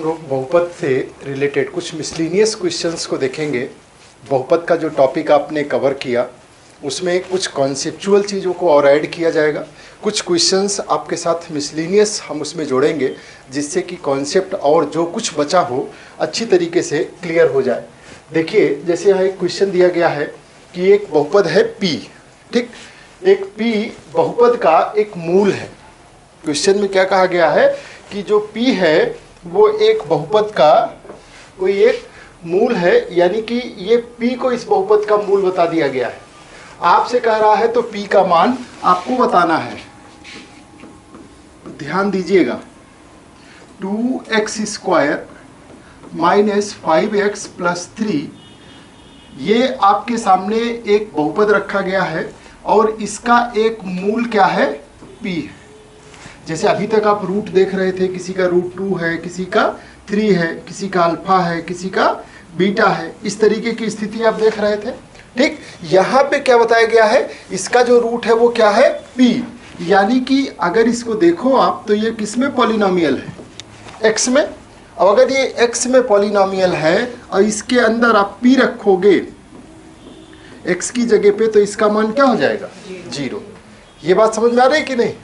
लोग बहुपद से रिलेटेड कुछ मिसलिनियस क्वेश्चंस को देखेंगे। बहुपद का जो टॉपिक आपने कवर किया उसमें कुछ कॉन्सेप्चुअल चीज़ों को और ऐड किया जाएगा। कुछ क्वेश्चंस आपके साथ मिसलिनियस हम उसमें जोड़ेंगे जिससे कि कॉन्सेप्ट और जो कुछ बचा हो अच्छी तरीके से क्लियर हो जाए। देखिए, जैसे यहाँ एक क्वेश्चन दिया गया है कि एक बहुपद है P, ठीक। एक P बहुपद का एक मूल है। क्वेश्चन में क्या कहा गया है कि जो P है वो एक बहुपद का कोई एक मूल है, यानी कि ये P को इस बहुपद का मूल बता दिया गया है। आपसे कह रहा है तो P का मान आपको बताना है। ध्यान दीजिएगा, 2x² माइनस 5x प्लस 3, ये आपके सामने एक बहुपद रखा गया है और इसका एक मूल क्या है, P है। जैसे अभी तक आप रूट देख रहे थे, किसी का √2 है, किसी का 3 है, किसी का अल्फा है, किसी का बीटा है, इस तरीके की स्थिति आप देख रहे थे, ठीक। यहाँ पे क्या बताया गया है, इसका जो रूट है वो क्या है, P। यानी कि अगर इसको देखो आप तो ये किस में पॉलिनोमियल है, x में। अब अगर ये x में पॉलिनोमियल है और इसके अंदर आप P रखोगे x की जगह पे, तो इसका मान क्या हो जाएगा, 0। ये बात समझ में आ रही है कि नहीं।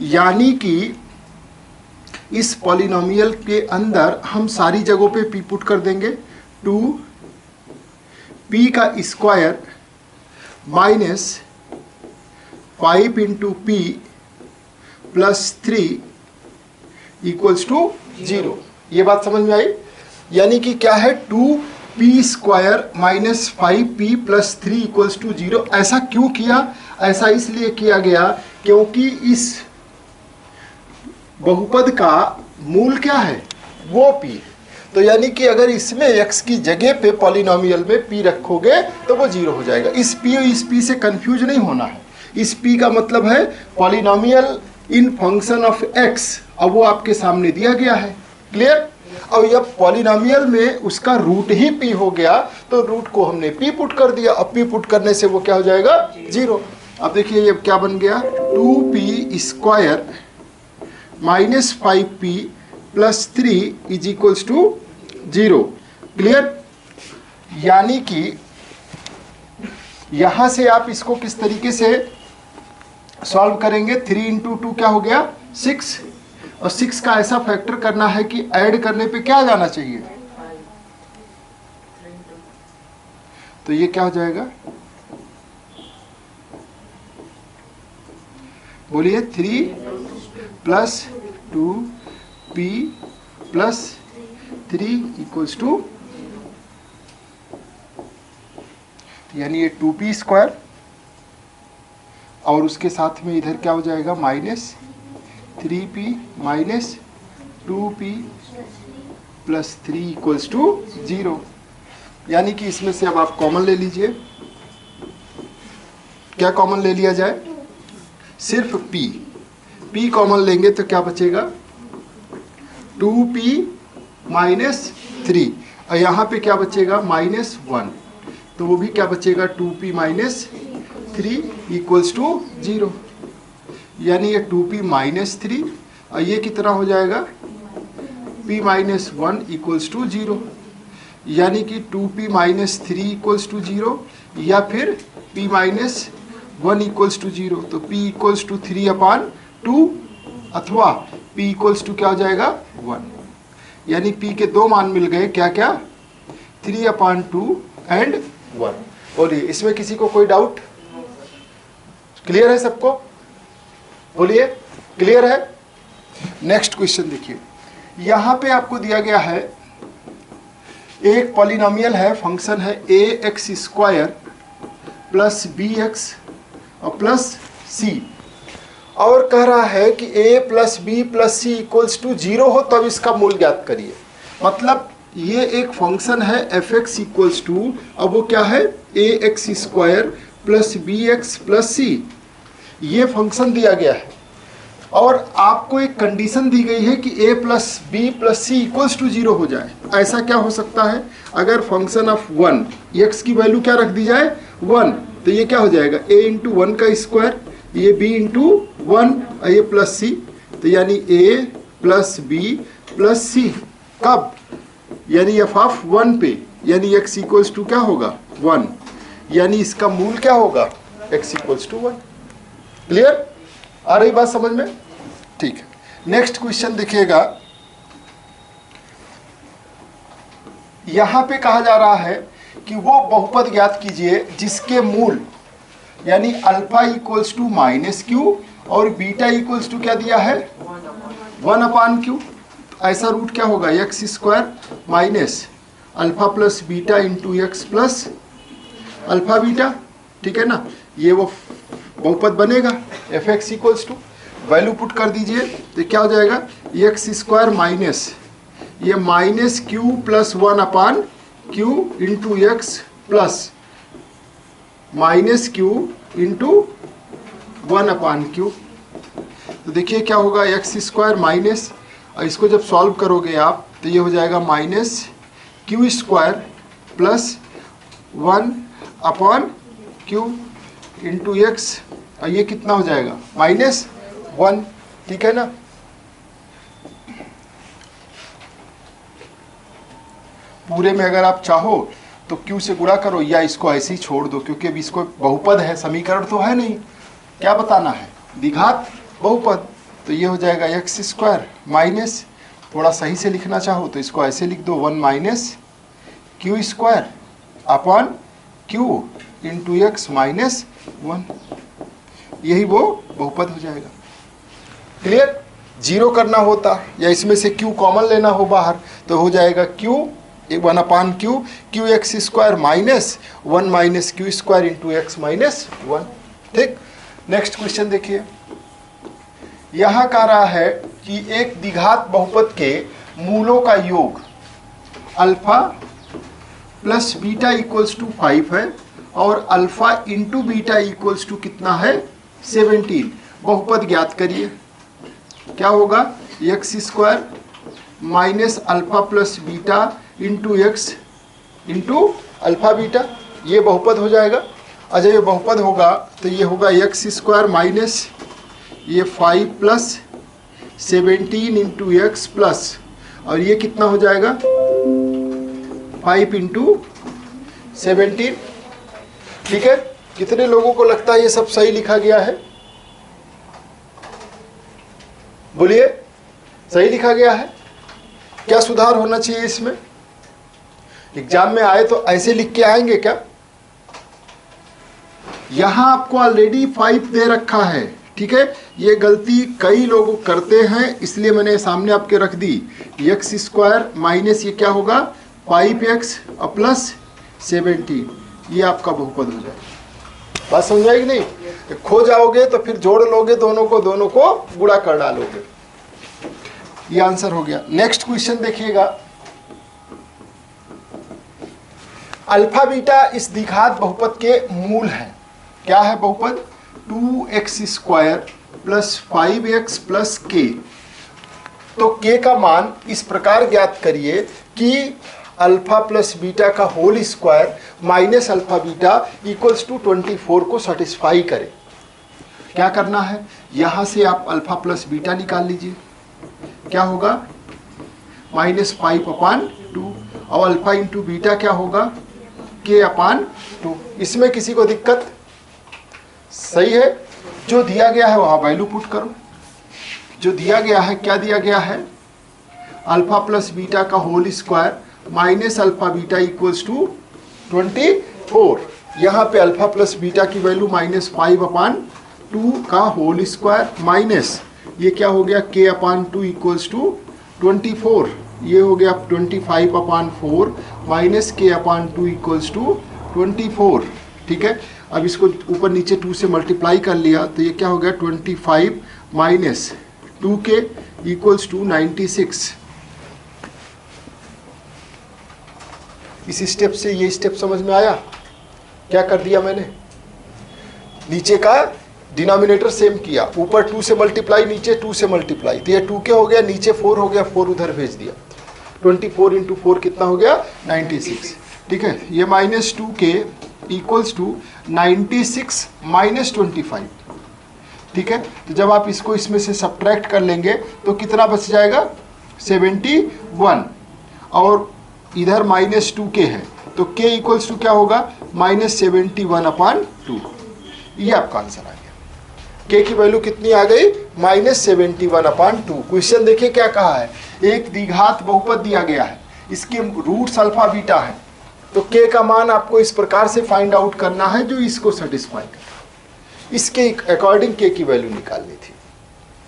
यानी कि इस पॉलिनोमियल के अंदर हम सारी जगहों पे P पुट कर देंगे। 2p का square minus 5 into P plus 3 equals to 0। ये बात समझ में आई। यानी कि क्या है, 2p² minus 5p plus 3 equals to 0। ऐसा क्यों किया, ऐसा इसलिए किया गया क्योंकि इस बहुपद का मूल क्या है, वो P। तो यानी कि अगर इसमें x की जगह पे पॉलिनोमियल में P रखोगे तो वो 0 हो जाएगा। इस P से कंफ्यूज नहीं होना है। इस P का मतलब है polynomial in function of x। अब वो आपके सामने दिया गया है, क्लियर। और जब पॉलिनोमियल में उसका रूट ही P हो गया तो रूट को हमने P पुट कर दिया। अब P पुट करने से वो क्या हो जाएगा, 0। अब देखिए ये क्या बन गया, 2p² minus 5p plus 3 is equals to 0, clear. यानी कि यहां से आप इसको किस तरीके से सॉल्व करेंगे, 3 इंटू 2 क्या हो गया, 6। और 6 का ऐसा फैक्टर करना है कि ऐड करने पे क्या जाना चाहिए, तो ये क्या हो जाएगा, बोलिए, 3 plus 2p plus 3 equals to, यानी ये 2p² और उसके साथ में इधर क्या हो जाएगा, minus 3p minus 2p plus 3 equals to 0। यानी कि इसमें से अब आप कॉमन ले लीजिए। क्या कॉमन ले लिया जाए, सिर्फ p कॉमन लेंगे तो क्या बचेगा, 2p माइनस 3, और यहाँ पे क्या बचेगा, -1, तो वो भी क्या बचेगा, 2p माइनस 3 इक्वल्स टू 0। यानी ये 2p माइनस 3 और ये कितना हो जाएगा, p माइनस 1 इक्वल्स टू 0। यानी कि 2p माइनस 3 इक्वल्स टू 0 या फिर p माइनस 1 इक्वल्स टू 0। तो p इक्वल्स टू 3/2 अथवा p इक्वल्स टू क्या हो जाएगा, 1। यानी p के दो मान मिल गए, क्या क्या, 3/2 एंड 1। बोलिए, इसमें किसी को कोई डाउट, क्लियर है सबको, बोलिए क्लियर है। नेक्स्ट क्वेश्चन देखिए, यहाँ पे आपको दिया गया है एक पॉलिनोमियल है, फंक्शन है ax² प्लस bx और प्लस c, और कह रहा है कि a plus b plus c equals to 0 हो तब इसका मूल ज्ञात करिए। मतलब ये एक फंक्शन है fx इक्वल्स टू, अब वो क्या है, ax² plus bx plus c, ये फंक्शन दिया गया है और आपको एक कंडीशन दी गई है कि a plus B plus C equals to 0 हो जाए। ऐसा क्या हो सकता है, अगर फंक्शन ऑफ 1 x की वैल्यू क्या रख दी जाए, 1, तो ये क्या हो जाएगा, a इंटू 1 का स्क्वायर, ये b इंटू 1, ये प्लस c, तो यानी a प्लस बी प्लस सी, कब? यानी एफ ऑफ 1 पे, यानी x इक्वल्स टू क्या होगा 1, यानी इसका मूल क्या होगा x इक्वल्स टू 1। क्लियर? आ रही बात समझ में? ठीक है, नेक्स्ट क्वेश्चन देखिएगा। यहां पे कहा जा रहा है कि वो बहुपद ज्ञात कीजिए जिसके मूल यानी alpha equals to minus q और बीटा इक्वल्स टू क्या दिया है 1 अपान क्यू। ऐसा रूट क्या होगा x square minus alpha plus beta into x plus alpha beta. ठीक है ना, ये वो बहुपद बनेगा। F x equals to value put कर दीजिए तो क्या हो जाएगा एक्स स्क्वायर माइनस ये minus q plus 1 upon q into x plus minus q into 1 upon q. तो देखिए क्या होगा एक्स स्क्वायर माइनस, और इसको जब सॉल्व करोगे आप तो ये हो जाएगा minus Q square plus 1 upon Q into x, और ये कितना हो जाएगा -1। ठीक है ना, पूरे में अगर आप चाहो तो क्यू से गुणा करो या इसको ऐसे ही छोड़ दो, क्योंकि अभी इसको बहुपद है, समीकरण तो है नहीं, क्या बताना है द्विघात बहुपद। तो ये हो जाएगा एक्स स्क्वायर माइनस, थोड़ा सही से लिखना चाहो तो इसको ऐसे लिख दो 1 minus Q square upon Q into x minus 1, यही वो बहुपद हो जाएगा। क्लियर? जीरो करना होता या इसमें से क्यू कॉमन लेना हो बाहर तो हो जाएगा Q 1 upon Q Q x square minus 1 minus Q square into x minus 1। ठीक, नेक्स्ट क्वेश्चन देखिए। यहां कह रहा है कि एक द्विघात बहुपद के मूलों का योग alpha plus beta equals to 5 है और alpha into beta equals to कितना है 17। बहुपद ज्ञात करिए। क्या होगा x square minus alpha plus beta into x into alpha beta, ये बहुपद हो जाएगा। अच्छा ये बहुपद होगा तो ये होगा एक्स स्क्वायर माइनस ये 5 प्लस 17 इंटू एक्स प्लस, और ये कितना हो जाएगा 5 इंटू 17। ठीक है, कितने लोगों को लगता है ये सब सही लिखा गया है? बोलिए, सही लिखा गया है? क्या सुधार होना चाहिए इसमें? एग्जाम में आए तो ऐसे लिख के आएंगे क्या? यहां आपको ऑलरेडी 5 दे रखा है। ठीक है, ये गलती कई लोग करते हैं, इसलिए मैंने सामने आपके रख दी। एक्स स्क्वायर माइनस ये क्या होगा 5x प्लस 17, ये आपका बहुपद हो जाएगा। बात समझ आएगी नहीं? खो जाओगे तो फिर जोड़ लोगे दोनों को गुणा कर डालोगे। ये आंसर हो गया। नेक्स्ट क्वेश्चन देखिएगा। अल्फा बीटा इस द्विघात बहुपद के मूल है। क्या है बहुपद? 2x square plus 5x plus k। तो k का मान इस प्रकार ज्ञात करिए कि अल्फा प्लस बीटा का whole square minus alpha beta equals to 24 को सेटिस्फाई करे। क्या करना है, यहां से आप अल्फा प्लस बीटा निकाल लीजिए। क्या होगा -5 अपान 2, और अल्फा इंटू बीटा क्या होगा k अपान 2। इसमें किसी को दिक्कत? सही है, जो दिया गया है वहां वैल्यू पुट करो। जो दिया गया है, क्या दिया गया है? अल्फा प्लस बीटा का whole square minus alpha beta equals to 24। यहाँ पे अल्फा प्लस बीटा की वैल्यू -5 अपान 2 का होल स्क्वायर माइनस ये क्या हो गया k अपान 2 इक्वल्स टू 24, ये हो गया 25 upon 4 minus k upon 2 equals to 24। ठीक है, अब इसको ऊपर नीचे 2 से मल्टीप्लाई कर लिया तो ये क्या हो गया 25 माइनस 2k इक्वल्स टू 96। इस स्टेप से ये स्टेप समझ में आया? क्या कर दिया मैंने, नीचे का डिनोमिनेटर सेम किया, ऊपर 2 से मल्टीप्लाई नीचे 2 से मल्टीप्लाई, तो ये 2k हो गया, नीचे 4 हो गया, 4 उधर भेज दिया। 24 इंटू 4 कितना हो गया 96। ठीक है, ये -2k इक्वल्स टू 96 माइनस 25। ठीक है, तो जब आप इसको इसमें से सब्ट्रैक्ट कर लेंगे तो कितना बच जाएगा 71। और इधर -2k है, तो k इक्वल्स टू क्या होगा -71/2। ये आपका आंसर आ गया। k की वैल्यू कितनी आ गई -71/2। क्वेश्चन देखिए क्या कहा है, एक द्विघात बहुपद दिया गया है, इसके रूट्स अल्फा बीटा है, तो k का मान आपको इस प्रकार से फाइंड आउट करना है जो इसको सेटिस्फाई करे, इसके अकॉर्डिंग k की वैल्यू निकालनी थी।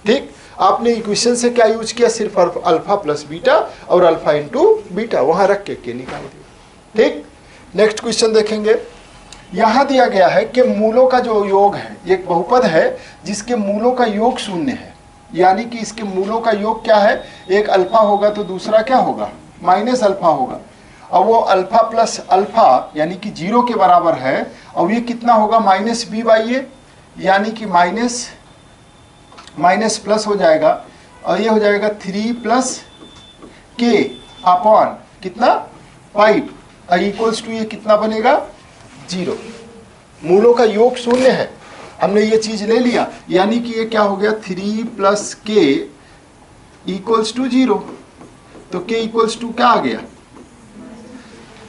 ठीक, आपने इक्वेशन से क्या यूज किया, सिर्फ अल्फा प्लस बीटा और अल्फा इंटू बीटा वहां रख के k निकाल दिया। ठीक, नेक्स्ट क्वेश्चन देखेंगे। यहां दिया गया है कि मूलों का जो योग है, एक बहुपद है जिसके मूलों का योग 0 है, यानी कि इसके मूलों का योग क्या है, एक अल्फा होगा तो दूसरा क्या होगा माइनस अल्फा होगा। अब वो अल्फा प्लस अल्फा यानी कि 0 के बराबर है, और ये कितना होगा -b/a, यानी कि माइनस प्लस हो जाएगा, और ये हो जाएगा 3 + k अपॉन कितना 5 इक्वल्स टू ये कितना बनेगा 0। मूलों का योग 0 है, हमने ये चीज ले लिया, यानी कि ये क्या हो गया 3 + k इक्वल्स टू 0। तो k इक्वल्स टू क्या आ गया,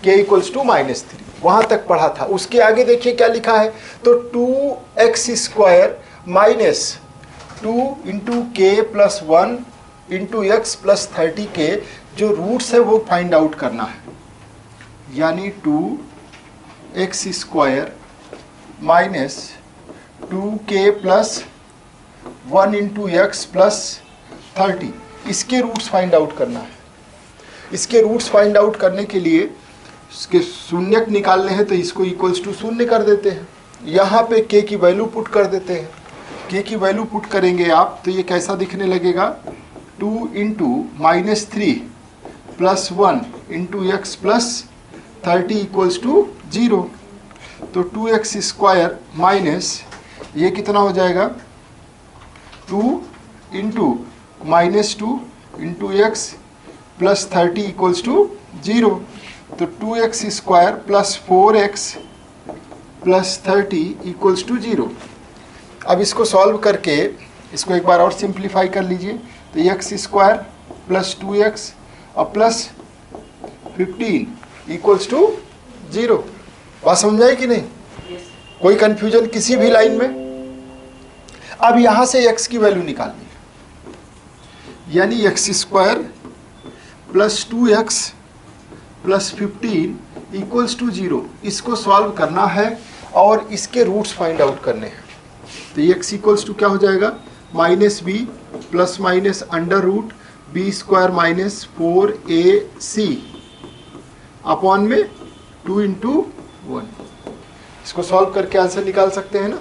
k इक्वल्स टू -3। वहां तक पढ़ा था। उसके आगे देखिए क्या लिखा है, तो 2x² minus 2 × k + 1 × x + 30k जो रूट्स है वो फाइंड आउट करना है, यानी 2x² माइनस 2k + 1 × x + 30, इसके रूट्स फाइंड आउट करना है। इसके रूट्स फाइंड आउट करने के लिए इसके शून्यक निकालने हैं, तो इसको इक्वल्स टू 0 कर देते हैं। यहाँ पे k की वैल्यू पुट कर देते हैं। k की वैल्यू पुट करेंगे आप तो ये कैसा दिखने लगेगा, 2 × -3 + 1 × x + 30 इक्वल्स टू 0। तो 2x² माइनस ये कितना हो जाएगा 2 × -2 × x + 30 इक्वल्स टू 0। तो 2x² + 4x + 30 इक्वल्स टू 0। अब इसको सॉल्व करके इसको एक बार और सिंप्लीफाई कर लीजिए, तो x² + 2x और प्लस 15 इक्वल्स टू 0। बात समझ आई कि नहीं, कोई कंफ्यूजन किसी भी लाइन में। अब यहां से x की वैल्यू निकालनी है, यानी x² + 2x + 15 इक्वल्स टू 0। इसको सॉल्व करना है और इसके रूट्स फाइंड आउट करने हैं। तो x इक्वल्स टू क्या हो जाएगा -b ± √b² - 4ac अपॉन में 2 × 1। इसको सॉल्व करके आंसर निकाल सकते हैं ना।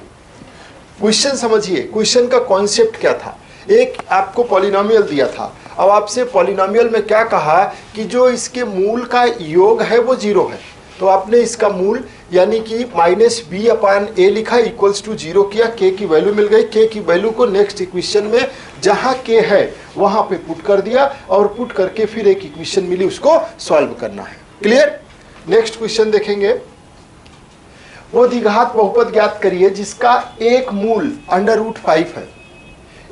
क्वेश्चन समझिए, क्वेश्चन का कॉन्सेप्ट क्या था, एक आपको पॉलिनोमियल दिया था। अब आपसे पॉलिनोमियल में क्या कहा कि जो इसके मूल का योग है वो 0 है, तो आपने इसका मूल यानी कि -b/a लिखा इक्वल्स टू 0 किया, k की वैल्यू मिल गई। k की वैल्यू को नेक्स्ट इक्वेशन में जहां k है वहां पे पुट कर दिया, और पुट करके फिर एक इक्वेशन मिली उसको सॉल्व करना है। क्लियर। नेक्स्ट क्वेश्चन देखेंगे। वो द्विघात बहुपद ज्ञात करिए जिसका एक मूल √5 है।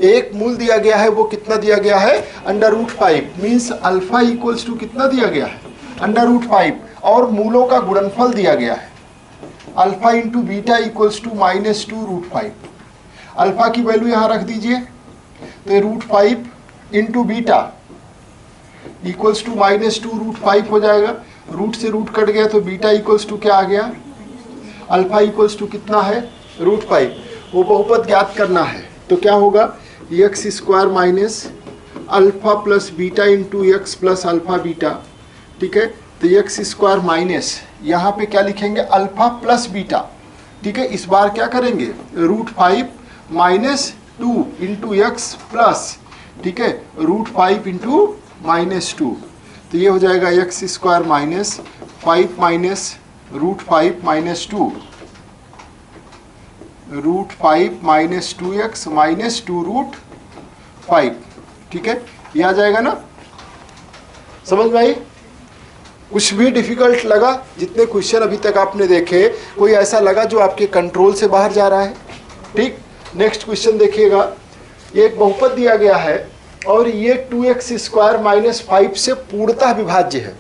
एक मूल दिया गया है, वो कितना दिया गया है √5, मीन्स अल्फा इक्वल्स टू कितना दिया गया है √5, और मूलों का गुणनफल दिया गया है alpha × beta equals to -2√5। Alpha की वैल्यू यहाँ रख दीजिए, तो √5 × बीटा इक्वल्स टू -2√5 हो जाएगा। रूट से रूट कट गया तो बीटा इक्वल्स टू क्या आ गया, अल्फा इक्वल्स टू कितना है √5। वो बहुपद ज्ञात करना है, तो क्या होगा x² minus alpha plus beta into x plus alpha beta. ठीक है, तो x² माइनस यहाँ पे क्या लिखेंगे अल्फा प्लस बीटा। ठीक है, इस बार क्या करेंगे √5 माइनस 2 इंटू एक्स प्लस, ठीक है, √5 इंटू -2। तो ये हो जाएगा x² minus 5 minus √5 minus 2, √5 minus 2x minus 2√5। ठीक है, ये आ जाएगा ना, समझ में आई। कुछ भी डिफिकल्ट लगा, जितने क्वेश्चन अभी तक आपने देखे कोई ऐसा लगा जो आपके कंट्रोल से बाहर जा रहा है। ठीक, नेक्स्ट क्वेश्चन देखिएगा। एक बहुपद दिया गया है और ये 2x स्क्वायर माइनस 5 से पूर्णतः विभाज्य है।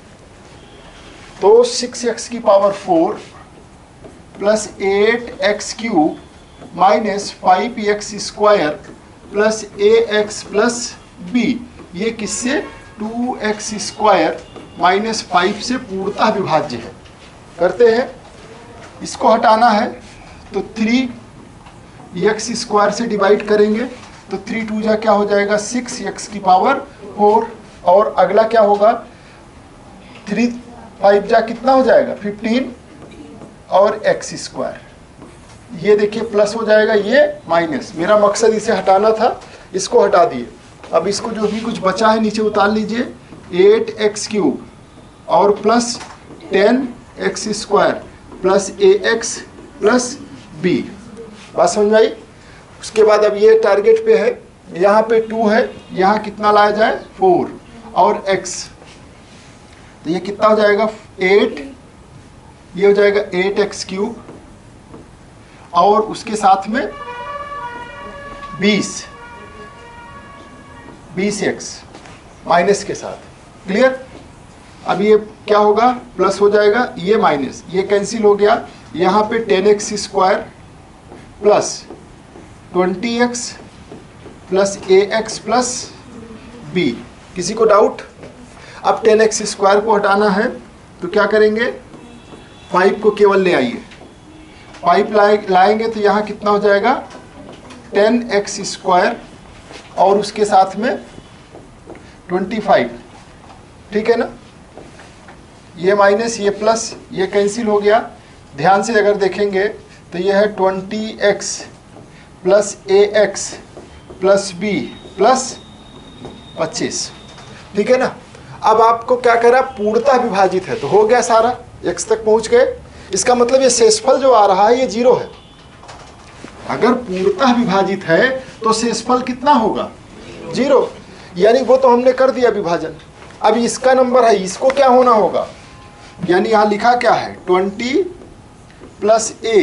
तो 6x की power 4 plus 8x cube minus 5x square plus ax plus b, ये किससे 2x स्क्वायर माइनस 5 से पूर्णतः विभाज्य है। करते हैं, इसको हटाना है तो 3x स्क्वायर से डिवाइड करेंगे तो 3 2 जा क्या हो जाएगा 6x की पावर 4, और अगला क्या होगा 3 5 जा कितना हो जाएगा 15 और x स्क्वायर, ये देखिए प्लस हो जाएगा, ये माइनस। मेरा मकसद इसे हटाना था, इसको हटा दिए। अब इसको जो भी कुछ बचा है नीचे उतार लीजिए, 8x क्यूब और plus 10x square plus ax plus b। बात समझ में आई? उसके बाद अब ये टारगेट पे है, यहाँ पे 2 है, यहाँ कितना लाया जाए 4 और x, तो ये कितना हो जाएगा 8, ये हो जाएगा 8x क्यूब और उसके साथ में 20x माइनस के साथ। क्लियर? अब ये क्या होगा प्लस हो जाएगा, ये माइनस, ये कैंसिल हो गया, यहाँ पे 10x square plus 20x plus ax plus b। किसी को डाउट? अब 10x स्क्वायर को हटाना है तो क्या करेंगे, 5 को केवल ले आइए, 5 लाएंगे तो यहाँ कितना हो जाएगा 10x स्क्वायर और उसके साथ में 25, ठीक है ना। ये माइनस ये प्लस, ये कैंसिल हो गया। ध्यान से अगर देखेंगे तो ये है 20x plus ax plus b plus 25, ठीक है ना। अब आपको क्या करा, पूर्णतः विभाजित है तो हो गया सारा, x तक पहुंच गए। इसका मतलब ये शेषफल जो आ रहा है ये 0 है। अगर पूर्णतः विभाजित है तो शेषफल कितना होगा 0, यानी वो तो हमने कर दिया विभाजन। अब इसका नंबर है, इसको क्या होना होगा, यानी यहाँ लिखा क्या है 20 plus a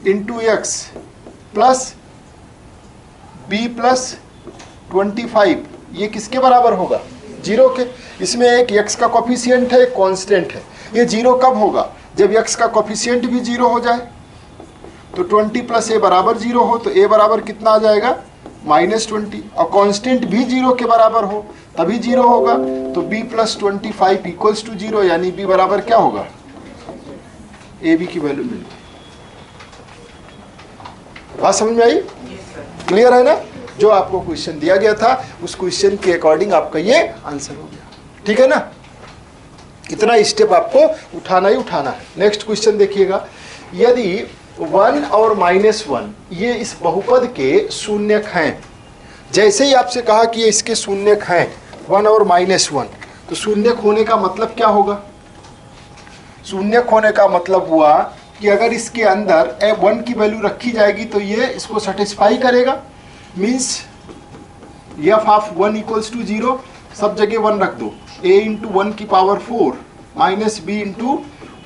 into x plus b plus 25, ये किसके बराबर होगा 0 के। इसमें एक x का कोफिशिएंट है, एक कांस्टेंट है। ये 0 कब होगा, जब x का कोफिशिएंट भी 0 हो जाए। तो 20 प्लस a बराबर 0 हो तो a बराबर कितना आ जाएगा -20, और कांस्टेंट भी 0 के बराबर हो तभी 0 होगा। तो b प्लस 25 इक्वल्स टू 0, यानी b बराबर क्या होगा, ए बी की वैल्यू मिल गई। बात समझ में आई? क्लियर है ना? जो आपको क्वेश्चन दिया गया था उस क्वेश्चन के अकॉर्डिंग आपका ये आंसर हो गया, ठीक है ना। इतना स्टेप आपको उठाना ही उठाना है। नेक्स्ट क्वेश्चन देखिएगा, यदि 1 और -1 ये इस बहुपद के शून्यक हैं, जैसे ही आपसे कहा कि ये इसके शून्यक हैं 1 और -1, तो शून्यक होने का मतलब क्या होगा, शून्यक होने का मतलब हुआ कि अगर इसके अंदर 1 की वैल्यू रखी जाएगी तो ये इसको सेटिस्फाई करेगा। Means f of 1 equals to 0, सब जगह 1 रख दो। a इंटू 1 की पावर 4 माइनस b इंटू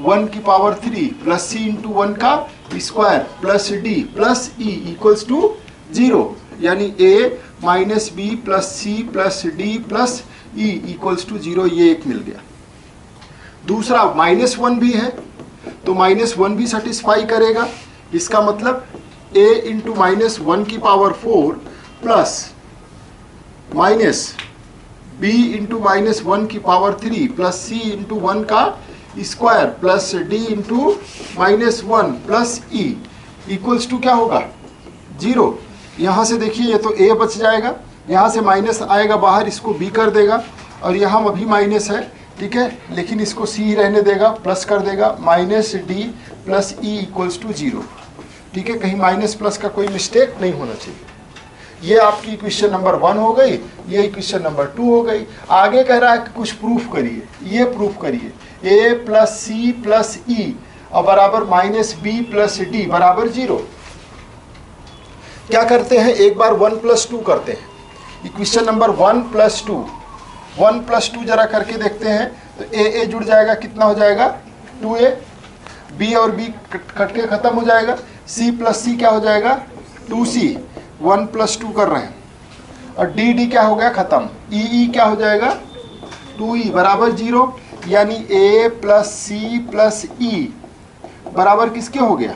1 की पावर 3 प्लस c इंटू 1 का square plus d plus e equals to 0, यानी a minus b plus c plus d plus e equals to 0, ये एक मिल गया। दूसरा -1 भी है तो -1 भी सेटिस्फाई करेगा। इसका मतलब a इंटू -1 की power 4 plus minus b into -1 की पावर 3 प्लस c इंटू 1 का square plus d into -1 plus e equals to क्या होगा 0। यहाँ से देखिए ये तो a बच जाएगा, यहाँ से माइनस आएगा बाहर, इसको b कर देगा, और यहाँ अभी माइनस है, ठीक है, लेकिन इसको c रहने देगा, प्लस कर देगा, -d plus e equals to 0, ठीक है। कहीं माइनस प्लस का कोई मिस्टेक नहीं होना चाहिए। ये आपकी इक्वेशन नंबर 1 हो गई, ये इक्वेशन नंबर 2 हो गई। आगे कह रहा है कि कुछ प्रूफ करिए, ये प्रूफ करिए a plus c plus e और बराबर -b प्लस d बराबर 0। क्या करते हैं, एक बार 1 प्लस 2 करते हैं। इक्वेशन नंबर 1 प्लस 2, 1 प्लस 2 जरा करके देखते हैं तो a जुड़ जाएगा, कितना हो जाएगा 2a, b और b कट के खत्म हो जाएगा, c प्लस c क्या हो जाएगा 2c, 1 प्लस 2 कर रहे हैं। और डी डी क्या हो गया खत्म, ई क्या हो जाएगा 2e बराबर 0, यानी a प्लस सी प्लस ई बराबर किसके हो गया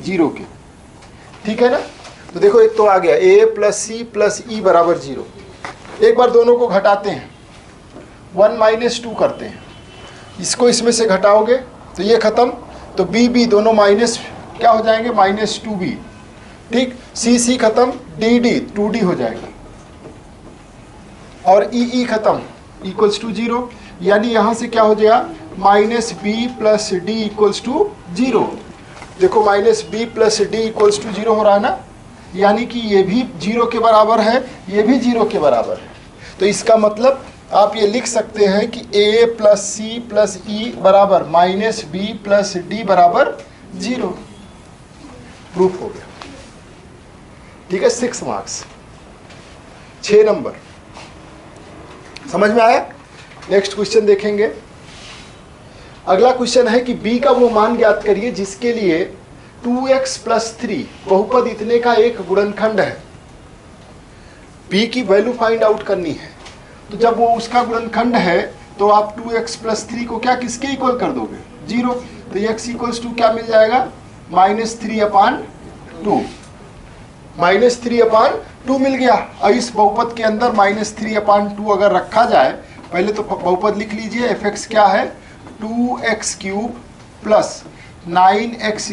0 के। ठीक है ना, तो देखो एक तो आ गया a प्लस सी प्लस ई बराबर 0। एक बार दोनों को घटाते हैं, 1 माइनस 2 करते हैं, इसको इसमें से घटाओगे तो ये खत्म, तो b दोनों माइनस क्या हो जाएंगे -2b। ठीक, c खत्म, d 2d हो जाएगा और ई खत्म इक्वल्स टू 0, यानी यहां से क्या हो जाएगा -b plus D equals to 0। देखो -b plus D equals to 0 हो रहा है ना, यानी कि ये भी 0 के बराबर है, ये भी 0 के बराबर है। तो इसका मतलब आप ये लिख सकते हैं कि a प्लस सी प्लस ई बराबर -b प्लस डी बराबर 0। प्रूफ हो गया। ठीक है, 6 मार्क्स, 6 नंबर। समझ में आया? नेक्स्ट क्वेश्चन देखेंगे। अगला क्वेश्चन है कि b का वो मान ज्ञात करिए जिसके लिए 2x प्लस 3 बहुपद इतने का एक गुणनखंड है। b की वैल्यू फाइंड आउट करनी है, तो जब वो उसका गुणनखंड है तो आप 2x प्लस 3 को क्या किसके इक्वल कर दोगे 0, तो x इक्वल्स टू क्या मिल जाएगा -3/2, -3/2 मिल गया। और इस बहुपद के अंदर -3/2 अगर रखा जाए, पहले तो बहुपद लिख लीजिए, fx क्या है 2x³ प्लस 9x